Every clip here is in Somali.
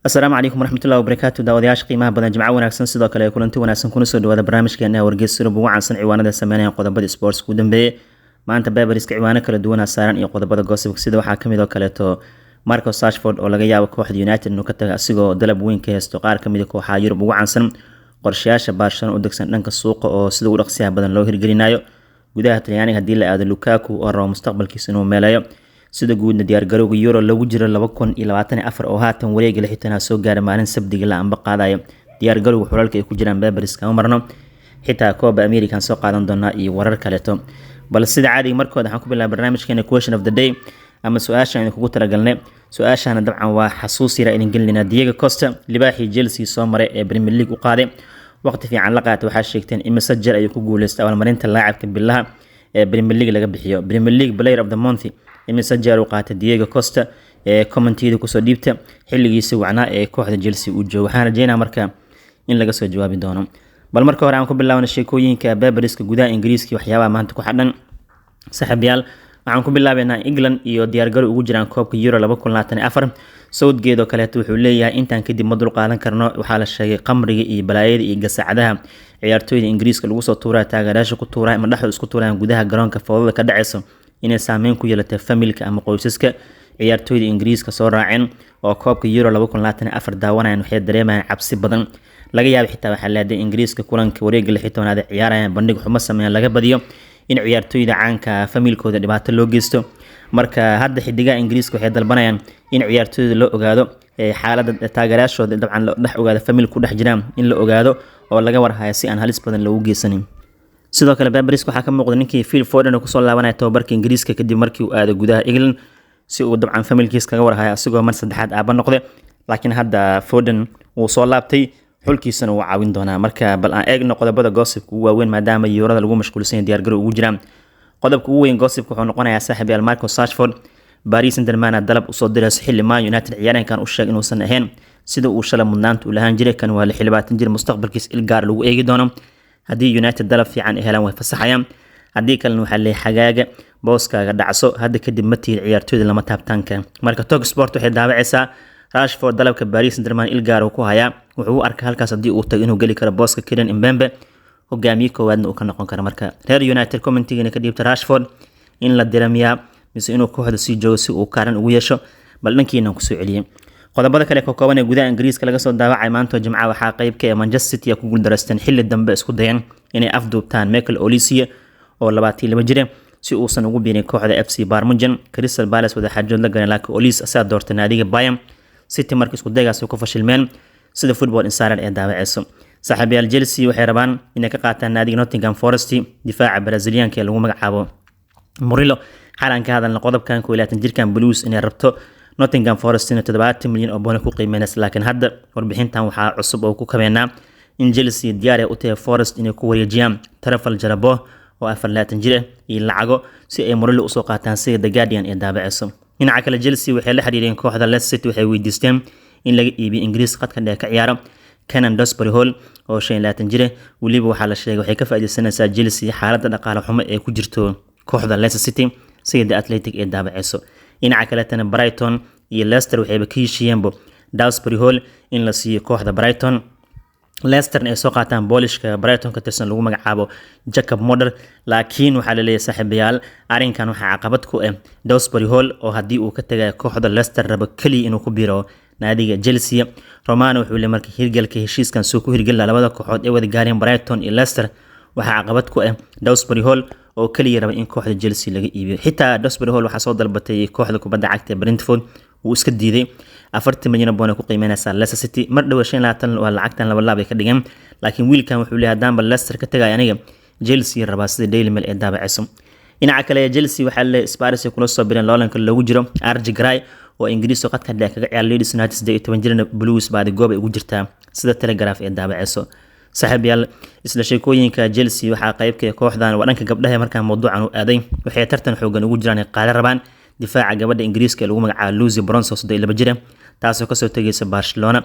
asalaamu calaykum waraxmatullahi wabarakaatu daawadayaasha qiimaha badan jimco wanaagsan sidoo kale kulanti wanaagsan kuna soo dhawaada barnaamijkeena wargeys Yurub ugu caansan ciwaanada sameynaya qodobada sports ugu dambeeyay maanta Berberiska ciwaano kala duwan saaran iyo qodobada gossip sida waxaa kamid oo kaleeto Marcus Rashford oo laga yaabo kooxda United inuu ka tago asigoo dalab weyn ka haysto qaar kamid ah kooxaha Yurub ugu caansan qorshayaasha Barcelona u degsan dhanka suuqa oo sida ugu dhaqsiyaha badan loo hirgelinayo gudaha Talyaaniga hadii la aado Lukaku oo rabo mustaqbalkiisa inuu meelayo sida guudna diyaar garowga Euro lagu jiro 2024 oo haatan wareega la xitaa soo gaaray maalin Sabtida la anba qaadayo diyaar garowga xulalka ay ku jiraan Berberiska marno xitaa Copa American soo qaadan doona iyo warar kaleeto bal sida caadi markooda waxaan ku bilaabay barnaamijkeena question of the day ama su'aasha aan kugu talagalnay su'aashana dabcan waa xasuus yar in gelina Diego Costa libaaxii Chelsea soo maray ee Premier League u qaaday waqti fiican la qaatay waxa sheegteen in Messenger ay ku guuleystay abaalmarinta laacibka bilaha ee Premier League laga bixiyo Premier League Player of the Month Messenger u qaatay Diego Costa ee commentator ku soo dhiibta xilligiisa wacnaa ee kooxda Chelsea uu joogo waxaan rajeynayaa marka in laga soo jawaabi doono bal marka hore aan ku bilaabno sheekooyinka Berberiska gudaha Ingiriiska waxyaabaha maanta ku xadhan saxabiyaal waxaan ku bilaabaynaa England iyo diyaar garow ugu jiraan koobka Euro 2024 Southgate oo kale wuxuu leeyahay intaan kadib ma dul qaadan karno waxaa la sheegay qamriga iyo balaayada iyo gasaacadaha ciyaartooyda Ingiriiska lagu soo tuuray taageerayaasha ku tuuray ama dhaxdu isku tuurayaan gudaha garoonka fowdada ka dhacayso inay saameyn ku yeelatay familka ama qoysaska ciyaartooyda Ingiriiska soo raaceen oo koobka Euro 2024 daawanayaan waxay dareemayaan cabsi badan laga yaabo xitaa waxa la leeyahay Ingiriiska kulanka wareegga la xitoonaada ciyaarayaan bandhig xumo sameeyaan laga badiyo in ciyaartooyda caanka familkooda dhibaato loo geysto marka hadda xidigaha Ingiriiska waxay dalbanayaan in ciyaartooyda loo ogaado xaaladda taageerayaashooda dabcan la dhex ogaado familku ku dhex jiraan in la ogaado oo laga warhayo si aan halis badan loogu geysanin sidoo kale Berberiska waxaa ka muuqda ninkii Phil Foden oo ku soo laabanaya tababarka Ingiriiska kadib markii uu aado gudaha England si uu dabcan familkiisa kaga warhayo asigoo mar saddexaad aaba noqday laakiin hadda Foden uu soo laabtay xulkiisana uu caawin doonaa marka bal aan eegno qodobada gossipka ugu waaweyn maadaama Euro-da lagu mashquulsan yahay diyaar garow ugu jiraan qodobka ugu weyn gossipka wuxuu noqonayaa saaxiib Marcus Rashford Paris Saint-Germain dalab u soo diray xilli Man United ciyaaryahankan u sheegay inuusan ahayn sida uu shalay mudnaanta u lahaan jiray kan waa 20 jir mustaqbalkiisa ilgaar lagu eegi doono haddii United dalab fiican ay helaan way fasaxayaan haddii kalena waxa leeyahay xagaaga booskaaga dhacso hadda kadib ma tiir ciyaartooyda lama taabtaanka marka Talk Sport waxay daawacaysaa Rashford dalabka Paris Saint-Germain ilgaar uu ku hayaa wuxuu u arkaa halkaas haddii uu tago inuu gali karo booska Kylian Mbappe hogaamiye koowaadna uu ka noqon karo marka reer United commentiga ka dhiibta Rashford in la diramiyaa mise inuu kooxda sii joogo si uu kaaran ugu yeesho bal dhankiina ku soo celiyay qodobada kale ka kooban ee gudaha Ingiriiska laga soo daawacay maanta Jimcaha waxaa qayb ka ah Manchester City ku guuldareysteen xilli dambe isku dayeen inay afduubtaan Michael Olise oo 22 jir si uusan ugu biirin kooxda FC Barmugen Crystal Palace wada xajood la galeen laakiin Olise asaa doortay naadiga Bayern City markii isku daygaas ku fashilmeen sida Football Insider ee daawacayso saaxiibayaal Chelsea waxay rabaan inay ka qaataan naadiga Nottingham Forest difaaca Brazilianka ee lagu magacaabo Murillo xalan ka hadalna qodobkan 22 jirkan Blues inay rabto Nottingham Forest in 70 milyan oo boona ku qiimeynaysa laakiin hadda warbixintan waxaa cusub oo ku kabeena in Chelsea diyaar u tahay Forest inay ku wareejiyaan Trafal Jarabo oo 24 jir iyo lacago si ay Murillo u soo qaataan sida The Guardian ee daabacayso dhinaca kale Chelsea waxay la xiriireen kooxda Leicester City waxay weydiisteen in laga iibiyo Ingiriis qadka dhexe ka ciyaaro Kenan Dosbury Hall oo 25 jir waliba waxaa la sheegay waxay ka faa'iideysanaysaa Chelsea xaaladda dhaqaale xumo ee ku jirto kooxda Leicester City sida Athletic ee daabacayso dhinaca kale tan Brighton iyo Leicester waxay ka heshiiyeen Dosbury Hall in la siiyo kooxda Brighton Leicester ay soo qaataan Boolishka Brighton ka tirsan lagu magacaabo Jacob Moder laakiin waxa la leeyahay saaxiibayaal arinkan waxa caqabad ku ah Dosbury Hall oo hadii uu ka tagay kooxda Leicester rabo kali inuu ku biiro naadiga Chelsea Romano wuxuu leeyahay markii hirgalka heshiiskan soo ku hirgal labada kooxood ee wada gaareen Brighton iyo Leicester waxa caqabad ku ah Dosbury Hall oo kaliya raba in kooxda Chelsea laga iibiyo xitaa Dosbury Hall waxa soo dalbatay kooxda kubadda cagta Brentford uu iska diiday 40 milyan oo ku qiimeynaysa Leicester City mar dhaw 25 waa lacagtan laba laab ay ka dhigeen laakiin wiilkan wuxuu leeyahay hadaan Leicester ka tagay aniga Chelsea rabaa sida Daily Mail ee daabacayso dhinaca kale Chelsea waxa la Spurs kula soo bireen loolanka lagu jiro Archie Gray oo Ingiriis oo qadka dhexe kaga ciyaar Leeds United 18 jirna Blues baad goob ay ugu jirtaa sida Telegraph ee daabacayso saaxiibayaal isla sheekooyinka Chelsea waxa qayb ka kooxdan wadanka gabdhaha markaa mowduucan u aaday waxay tartan xoogan ugu jiraan qaar rabaan difaaca gabadha Ingiriiska ee lagu magacaabo Lucy Bronze oo 22 jir taasoo ka soo tagaysa Barcelona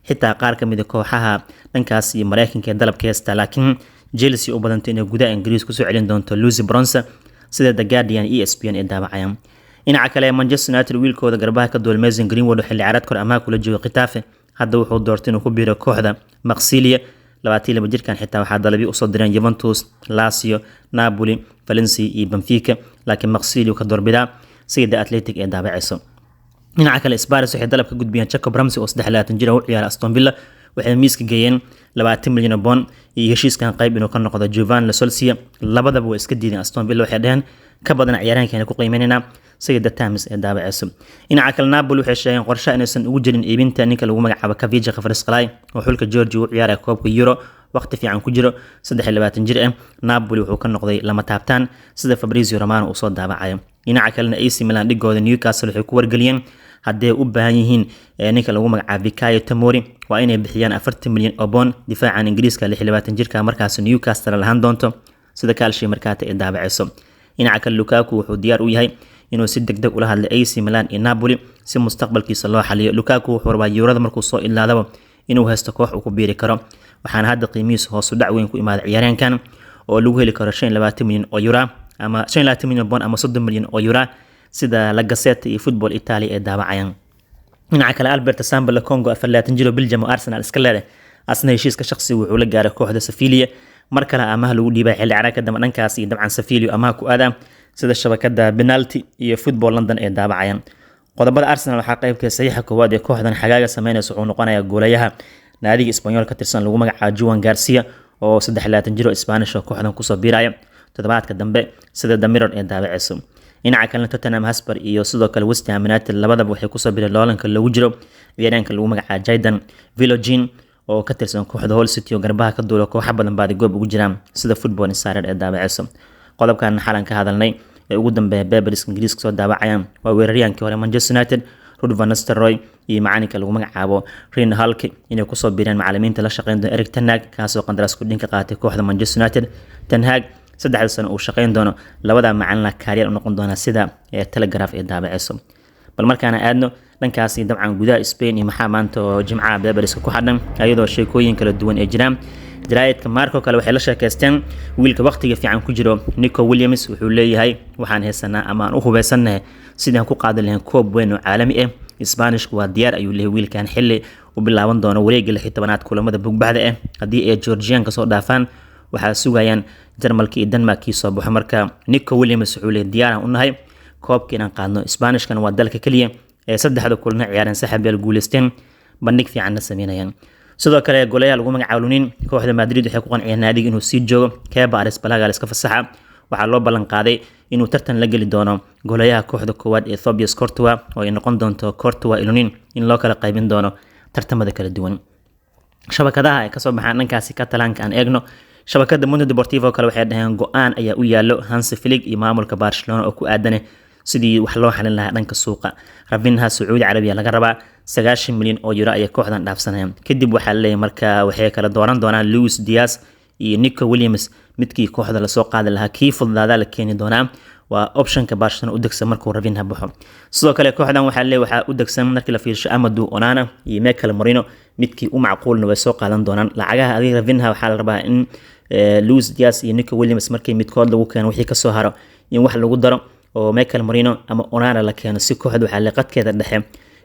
xitaa qaar ka mid ah kooxaha dhankaas iyo Mareykanka ee dalabka heesta laakiin Chelsea u badantay inay gudaha Ingiriis ku soo celin doonto Lucy Bronze sida The Guardian ESPN ee daabacayaan dhinaca kale Manchester United wiilkooda garbaha ka duul Mason Greenwood xilli ciyaareedkooda amaah kula jooga Getafe hadda wuxuu doortay inuu ku biiro kooxda Marseille 22 jirkan xitaa waxaa dalabi u soo direen Juventus, Lazio, Napoli, Valencia iyo Benfica laakiin Marseille ka doorbidaa sida Athletic ee daabacayso. dhinaca kale Spurs waxay dalab ka gudbiyeen Jacob Ramsey oo 23 jir ah u ciyaara Aston Villa waxay miiska geeyeen 20 milyan oo bond iyo heshiiskan qayb inuu ka noqdo Jovan Lo Solskjaer labadaba way iska diideen Aston Villa waxay dhaheen ka badan ciyaaraankeena ku qiimeynayna sida Times ee daabacayso. dhinaca kale Napoli waxay sheegeen qorshe inaysan ugu jirin iibinta ninka lagu magacaabo Kavija Kvaratskhelia oo xulka Georgia u ciyaara koobka Euro waqti fiican ku jiro 23 jir ah Napoli wuxuu ka noqday lama taabtaan sida Fabrizio Romano uu soo daabacayo. dhinaca kalena AC Milan dhigooda Newcastle waxay ku wargeliyeen haddii u baahan yihiin ninka lagu magacaabo Fikayo Tomori waa inay bixiyaan 40 milyan oo bond difaacan Ingiriiska 26 jirka markaas Newcastle lahaan doonto sida kaalshi markaata ee daabacayso. dhinaca kale Lukaku wuxuu diyaar u yahay inuu si degdeg ula hadlo AC Milan iyo Napoli si mustaqbalkiisa loo xaliyo. Lukaku wuxuu rabaa Eurada markuu soo ilaadaba inuu haysto koox uu ku biiri karo waxaana hadda qiimihiisa hoos u dhac weyn ku imaaday ciyaaryahankan oo lagu heli karo 25 milyan oo euro ama 25 milyan bond ama 30 milyan oo euro sida La Gazzetta iyo Football Italy ee daabacayaan. dhinaca kale Alberto Sambala Congo 24 jir oo Belgium oo Arsenal iska leedahay asna heshiiska shakhsi wuxuu la gaaray kooxda Sevilla mar kale amaah lagu dhiibay xilli ciyaareedka dambe dhankaas iyo dabcan Sevilla amaah ku aada sida shabakada Penalty iyo Football London ee daabacayaan. qodobada Arsenal waxaa qaybka saxiixa koowaad ee kooxdan xagaaga sameynaysa wuxuu noqonayaa goolayaha naadiga Isbaanyool ka tirsan lagu magacaabo Juan Garcia oo 23 jir oo Spanish oo kooxdan kusoo biiraya toddobaadka dambe sida The Mirror ee daabacayso. dhinaca kalena Tottenham Hotspur iyo sidoo kale West Ham United labadaba waxay kusoo biireen loolanka lagu jiro ciyaaryahanka lagu magacaabo Jadon Vilogin oo ka tirsan kooxda Hull City oo garbaha ka duulo koox badan baad goob ugu jiraan sida Football Insider ee daabacayso. qodobkan xalan ka hadalnay ee ugu dambeeya Berbers Ingiriiska soo daabacayaan waa weeraryahankii hore Manchester United Ruud van Nistelrooy iyo macalinka lagu magacaabo Ryan Halke inay kusoo biireen macallimiinta la shaqeyn doona Erik ten Hag kaasoo qandaraas ku dhinka qaatay kooxda Manchester United. ten Hag 3 sano uu shaqeyn doono labada macallin career u noqon doona sida Telegraph ee daabacayso. bal markaana aadno dhankaasi dabcan gudaha Spain iyo maxaa maanta oo Jimcaha Berbers ku xadhan ayadoo sheekooyin kala duwan ee jiraan. jaraa'idka Marco kale waxay la sheekaysteen wiilka waqtiga fiican ku jiro Nico Williams wuxuu leeyahay waxaan haysanaa ama aan u hubeysanahay sidaan ku qaadan lahayn koob weyn oo caalami ah Isbaanishku waa diyaar ayuu leeyahay wiilkan xilli u bilaaban doono wareegga 16aad kulamada bugbaxda ah haddii ay Georgian ka soo dhaafaan waxaa sugayaan Jarmalka iyo Denmark soo baxo marka Nico Williams wuxuu leeyahay diyaar u nahay koobka inaan qaadno Isbaanishkan waa dalka kaliya ee saddexda kulan ciyaareen saaxiibayaal guuleysteen bandhig fiican na sameynayaan. sidoo kale goolayaal lagu magacaabo Lunin kooxda Madrid waxay ku qanciyeen naadiga inuu sii joogo Kepa Arrizabalaga iska fasaxa waxaa loo ballan qaaday inuu tartan la geli doono goolayaha kooxda koowaad ee Thibaut Courtois oo ay noqon doonto Courtois Lunin in loo kala qaybin doono tartamada kala duwan. shabakadaha ay ka soo baxaan dhankaasi Catalanka aan eegno shabakada Mundo Deportivo kale waxay dhaheen go'aan ayaa u yaalo Hansi Flick iyo maamulka Barcelona oo ku aadan sidii wax loo xalin lahaa dhanka suuqa. Rafinha Sacuudi Carabiya laga rabaa 90 milyan oo euro ay kooxdan dhaafsanayaan kadib waxaa leeyahay marka waxay kala dooran doonaan Luis Diaz iyo Nico Williams midkii kooxda la soo qaadan lahaa kii fududaada la keeni doonaa waa optionka Barcelona u dagsan markuu Rafinha baxo. sidoo kale kooxdan waxaa leeyahay waxaa u dagsan markii la fiirsho Amadou Onana iyo Mikel Merino midkii u macquulna way soo qaadan doonaan lacagaha adiga Rafinha waxaa la rabaa in Luis Diaz iyo Nico Williams markii midkood lagu keeno wixii ka soo haro in wax lagu daro oo Mikel Merino ama Onana la keeno si kooxdu waxa la qadkeeda dhexe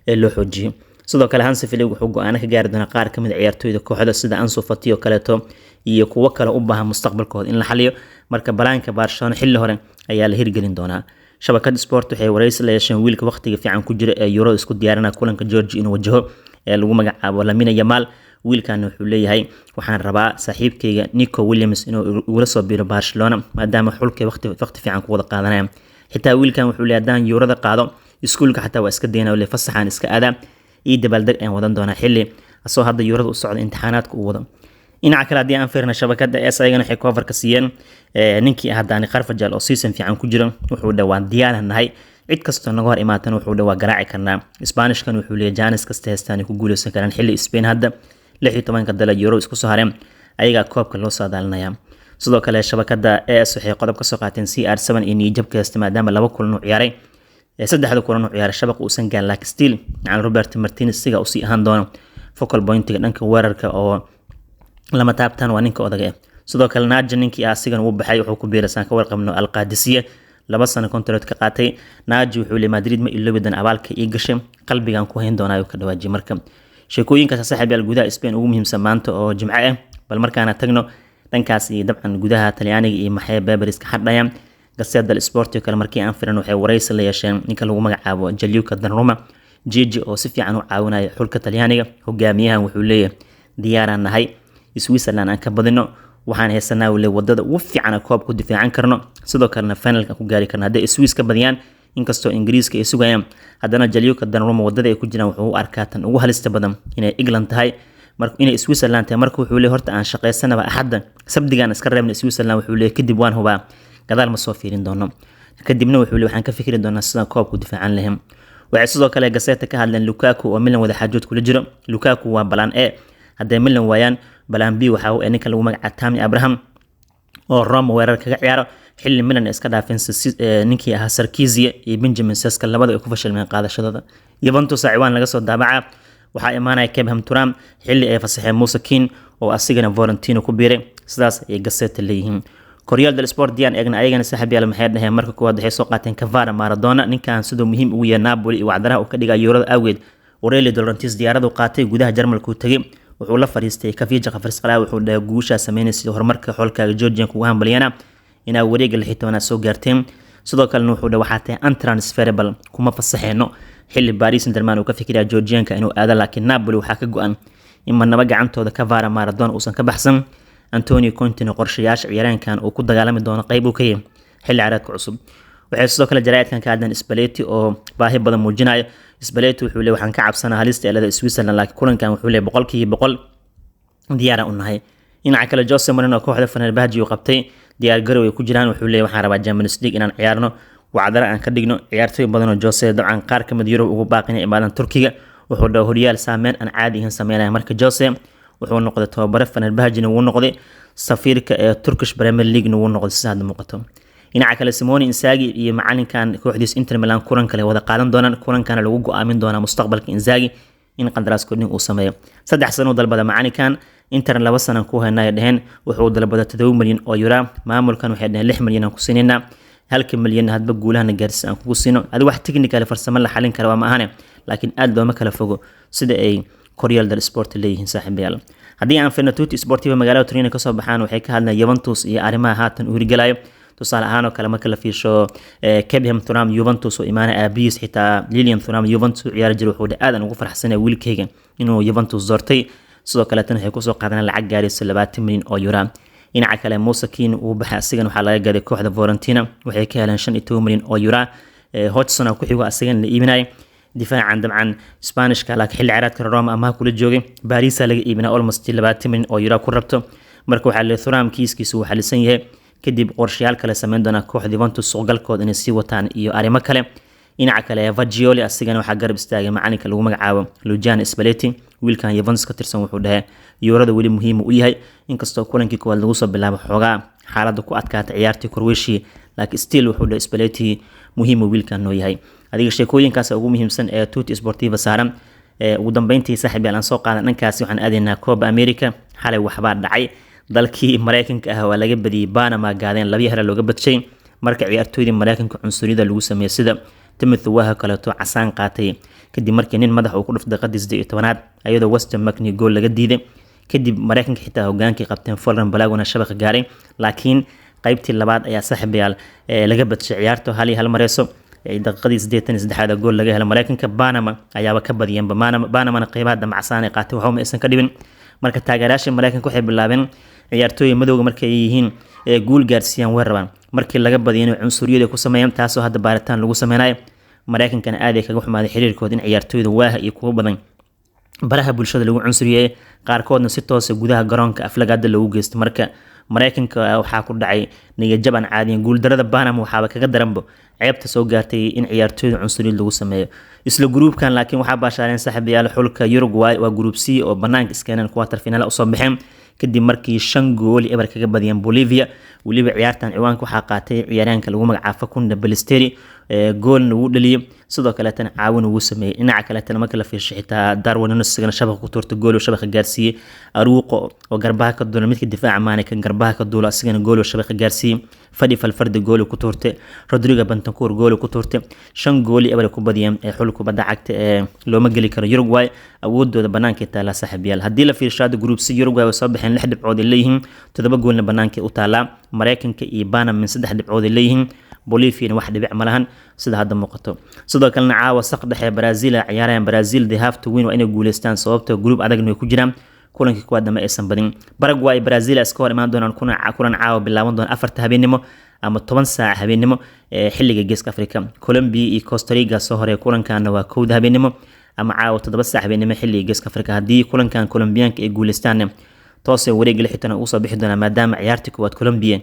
ee loo xoojiyo. sidoo kale Hansi Flick wuxuu go'aan ka gaari doonaa qaar kamid ciyaartooyda kooxda sida Ansu Fati oo kaleeto iyo kuwa kale u baahan mustaqbalkooda in la xaliyo marka balaanka Barcelona xilli hore ayaa la hirgelin doonaa. shabakada Sport waxay wareysi la yeesheen wiilka waqtiga fiican ku jira ee Euro isku diyaarina kulanka Georgia inuu wajaho ee lagu magacaabo Lamine Yamal. wiilkan wuxuu leeyahay waxaan rabaa saaxiibkayga Nico Williams inuu ula soo biiro Barcelona maadaama xulka waqti fiican ku wada qaadanayaan. xitaa wiilkan wuxuu leeyahay hadaan Eurada qaado iskuulka xataa waa iska deynaa oo fasaxan iska aada iyo dabaaldeg aan wadan doona xilli asoo hadda Eurada u socdo imtixaanaadka uu wado. dhinaca kale haddii aan fiirno shabakada AS ayagana waxay cover ka siiyeen ninkii Dani Carvajal oo season fiican ku jiro wuxuu dhawaan diyaaranahay cid kastoo naga hor imaatan wuxuu dhawaa garaaci karnaa. Isbaanishkan wuxuu leeyahay Janis kasta heestaan ku guuleysan karaan xilli Spain hadda 16 dal Euro isku soo hareen ayaga koobka loo soo daalinaya. sidoo kale shabakada AS waxay qodob ka soo qaateen CR7 in Egypt kasta maadaama laba kulan uu ciyaaray saddexda kulan uu ciyaaray shabaq uusan gaal laakiin still Roberto Martinez siga uu sii ahaan doono focal pointiga dhanka weerarka oo lama taabtaan waa ninka odaga. sidoo kale Naja ninkii asigan uu baxay wuxuu ku biiraysan ka warqabno Al-Qadisiyah 2 sano contract ka qaatay. Naja wuxuu leeyahay Madrid ma iloobi doona abaalka ii gashay qalbigan ku hayn doonaa ka dhawaajiyay marka sheekooyinkaas saaxiibayaal gudaha Spain ugu muhiimsan maanta oo Jimco ah bal markaana tagno dhankaas iyo dabcan gudaha Talyaaniga iyo maxay Beberis ka xadhayaan Gazzetta dello Sport kale markii aan firan waxay wareysi la yeesheen ninka lagu magacaabo Gianluca Donnarumma Gigi oo si fiican u caawinaya xulka Talyaaniga hogaamiyahan wuxuu leeyahay diyaaraan nahay Switzerland aan ka badino waxaan haysanaa wadada ugu fiican koob ku difaacan karno sidoo kalena finalka ku gaari karna haday Swiss ka badiyaan inkastoo Ingiriiska ay sugayaan haddana Gianluca Donnarumma wadada ay ku jiraan wuxuu u arkaa tan ugu halista badan inay England tahay marka inay Switzerland tahay marka wuxuu leeyahay horta aan shaqeysanaba axadda sabdigan iska reebna Switzerland wuxuu leeyahay kadib waan hubaa gadaal ma soo fiirin doono kadibna wuxuu leeyahay waxaan ka fikiri doonaa sida koob ku difaacan lahayn waxay sidoo kale Gazzetta ka hadleen Lukaku oo Milan wada xaajood kula jiro Lukaku waa balan A haday Milan waayaan balan B waxa uu ninka lagu magacaabo Tammy Abraham oo Roma weerar kaga ciyaaro xilli Milan iska dhaafin ninkii ahaa Sarkisiya iyo Benjamin Seska labada ay ku fashilmeen qaadashadooda Juventus ciwaan laga soo daabaca waxa imaanaya Kevin Turam xilli ay fasaxeen Musa Kean oo asigana Florentino ku biiray sidaas ay Gazzetta leeyihiin Corriere dello Sport diyan eegna ayagana saaxiibayaal maxay dhaheen marka koowaad waxay soo qaateen Cavani Maradona ninkan sidoo muhiim ugu yahay Napoli iyo wacdaraha uu ka dhigay Eurada awgeed Aurelio De Laurentiis diyaaradu qaatay gudaha Jarmalku tagay wuxuu la fariistay Kafija Qafarsqalaa wuxuu dhahay guusha sameynaysa horumarka xulkaaga Georgian kugu hambaliyana inaa wareega 16 soo gaarteen sidoo kale wuxuu dhahay waxa tahay untransferable kuma fasaxeeno xilli Paris Saint-Germain uu ka fikiraya Georgianka inuu aado laakiin Napoli waxa ka go'an in manaba gacantooda Cavani Maradona uusan ka baxsan Antonio Conte qorshayaasha ciyaaraankan uu ku dagaalami doono qayb uu ka yahay xilli ciyaareedka cusub waxay sidoo kale jaraa'idkan ka hadleen Spalletti oo baahi badan muujinayo Spalletti wuxuu leeyahay waxaan ka cabsanahay halista eelada Switzerland laakiin kulankan wuxuu leeyahay 100% diyaar u nahay dhinaca kale Jose Mourinho kooxda Fenerbahce uu qabtay diyaar garow ay ku jiraan wuxuu leeyahay waxaan rabaa Champions League inaan ciyaarno wacdara aan ka dhigno ciyaartoy badan oo Jose dabcan qaar ka mid Yurub ugu baaqinay imaadan Turkiga wuxuu dhahay horyaal saameyn aan caadi ahayn sameynaya marka Jose wuxuu noqday tababare Fenerbahce uu noqday safiirka ee Turkish Premier League uu noqday sidaad muuqato dhinaca kale Simone Inzaghi iyo macalinkan kooxdiis Inter Milan kulan kale wada qaadan doonaan kulankan lagu go'aamin doona mustaqbalka Inzaghi in qandaraaskoodin uu sameeyo 3 sano dalbada macalinkan Inter 2 sano ku haynaa dhaheen wuxuu dalbada 7 milyan oo euro maamulkan waxay dhaheen 6 milyan ku siinayna 1 milyan hadba guulahan gaarsiin aan kugu siino adi wax technical farsamo la xalin kara ma ahane laakiin aad looma kala fogo sida ay Corriere dello Sport leeyihiin saaxiibayaal haddii aan fiirno Tutti Sportiva magaalada Torino ka soo baxaan waxay ka hadlayaan Juventus iyo arrimaha haatan u hirgalayo tusaale ahaan oo kale marka la fiirsho Kevin Turam Juventus oo imaanay aabis xitaa Lilian Thuram Juventus ciyaar jir wuxuu aadan ugu farxsanay wiilkayga inuu Juventus doortay sidoo kale tan waxay ku soo qaadanayaan lacag gaaraysa 20 milyan oo euro dhinaca kale Musa Kean uu baxay asigan waxa laga gaday kooxda Fiorentina waxay ka heleen 15 milyan oo euro Hodgson ku xigo asigan la iibinay difaacan dabcan Isbaanishka laakiin xilli ciyaareedka Roma ama kula joogay Paris laga iibinay almost 20 milyan oo euro ku rabto marka waxa la Thuram kiiskiisu waxa lisan yahay kadib qorshayaal kale sameyn doona kooxda Juventus suuqgalkooda inay sii wataan iyo arrimo kale dhinaca kale Fagioli asigana waxa garab istaagay macalinka lagu magacaabo Luciano Spalletti wiilkan Juventus ka tirsan wuxuu dhahay Eurada wali muhiim u yahay inkastoo kulankii koowaad lagu soo bilaabo xogaa xaaladda ku adkaata ciyaartii Croatia laakiin still wuxuu dhahay Spalletti muhiim wiilkan noo yahay adiga sheekooyinkaas ugu muhiimsan ee Tutti Sportiva saaran ugu dambeyntii saaxiibayaal aan soo qaadan dhankaasi waxaan aadaynaa Copa America xalay waxba dhacay dalkii Mareykanka ah waa laga badiyay Panama gaadeen laba hore looga badshay marka ciyaartoydii Mareykanka cunsuriyada lagu sameeyay sida Timothy Waha kaleeto casaan qaatay kadib markii nin madax uu ku dhuftay qadis 18aad ayadoo Weston McNeil gool laga diiday kadib Mareykanka xitaa hogaankii qabteen Fulham Balaguna shabaq gaaray laakiin qaybtii labaad ayaa saaxiibayaal laga badshay ciyaarto hal mareyso daqiiqadii 83aad gool laga helay Mareykanka Panama ayaaba ka badiyeen Panama qaybaha damacsan ay qaatay waxa ma aysan ka dhibin marka taageerayaasha Mareykanka waxay bilaabeen ciyaartooy madowga markay yihiin guul gaarsiiyaan way rabaan markii laga badiyay cunsuriyada ku sameeyeen taasoo hadda baaritaan lagu sameeyay Mareykankana aad ay kaga xumaaday xiriirkooda in ciyaartooyda waaha iyo kuwa badan baraha bulshada lagu cunsuriyay qaarkoodna si toos ah gudaha garoonka aflagaada lagu geystay marka Mareykanka waxa ku dhacay niyad jab aan caadiyan guul darada Panama waxa kaga daranbo ceebta soo gaartay in ciyaartooyda cunsuriyada lagu sameeyo isla groupkan laakiin waxa baashaareen saaxiibayaal xulka Uruguay waa group C oo banaanka iskeenan quarter final u soo baxeen kadib markii 5 gool eber kaga badiyeen Bolivia waliba ciyaartan ciwaanka waxa qaatay ciyaaraanka lagu magacaabo Facundo Ballesteri goolna uu dhaliyay sidoo kale tan caawin uu sameeyay dhinaca kale tan marka la fiirshay xitaa Darwin Nunes isagana shabaq ku toortay gool oo shabaq gaarsiiyay Aruqo oo garbaha ka duulay midka difaaca maana kan garbaha ka duulay isagana gool oo shabaq gaarsiiyay Fadi Falfardi gool ku toortay Rodrigo Bentancur gool ku toortay 5 gool eber ku badiyeen xulka kubadda cagta ee looma geli karo Uruguay awoodooda banaanka taala saaxiibayaal haddii la fiirsado group C Uruguay way soo baxeen 6 dhibcood ay leeyihiin 7 goolna banaanka u taala Mareykanka iyo Panama min 3 dhibcood ay leeyihiin Bolivia wax dhibic ma lahan sida hadda muuqato sidoo kalena caawa saq dhexe Brazil ciyaarayaan Brazil they have to win waa inay guuleystaan sababtoo group adag ay ku jiraan kulankii kuwaad dama aysan badin Paraguay Brazil iska hor imaan doonaan kulan caawa bilaaban doona 4 habeenimo ama 10 saac habeenimo xilliga Geeska Afrika Colombia iyo Costa Rica soo horay kulankan waa 1 habeenimo ama caawa 7 saac habeenimo xilliga Geeska Afrika haddii kulankan Colombianka ay guuleystaan toos wareeg lixdan uu soo bixi doona maadaama ciyaartii kuwaad Colombia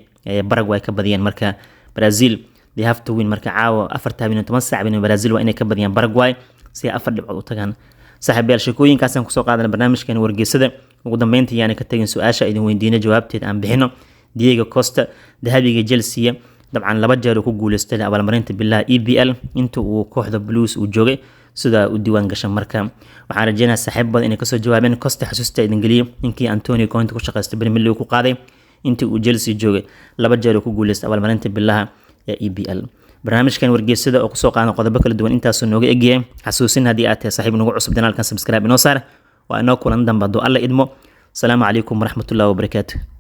Paraguay ka badiyeen marka Brazil they have to win marka caawa 4 habeenimo 10 saac habeenimo Brazil waa inay ka badiyaan Paraguay si 4 dhibcood u tagaan saaxiibayaal sheekooyinkaas aan ku soo qaadanay barnaamijkan wargeysada ugu dambeyntii yaani ka tagin su'aasha idin weydiina jawaabteed aan bixino Diego Costa dahabiga Chelsea dabcan 2 jeer ku guuleystay abaalmarinta billaha EPL inta uu kooxda Blues uu joogay sida uu diiwaan gashan marka waxaan rajaynayaa saaxiibada inay ka soo jawaabeen Costa xasuusta idin galiyo ninkii Antonio Conte ku shaqaystay Premier League ku qaaday inta uu Chelsea joogay 2 jeer ku guuleystay abaalmarinta billaha EPL barnaamijkan wargeysada oo ku soo qaadan qodobo kala duwan intaas oo nooga eegayay xasuusin hadii aad tahay saaxiib nagu cusub danaalkan subscribe inoo saar waa inoo kulan dambe do alla idmo salaamu calaykum waraxmatullaahi wabarakaatuh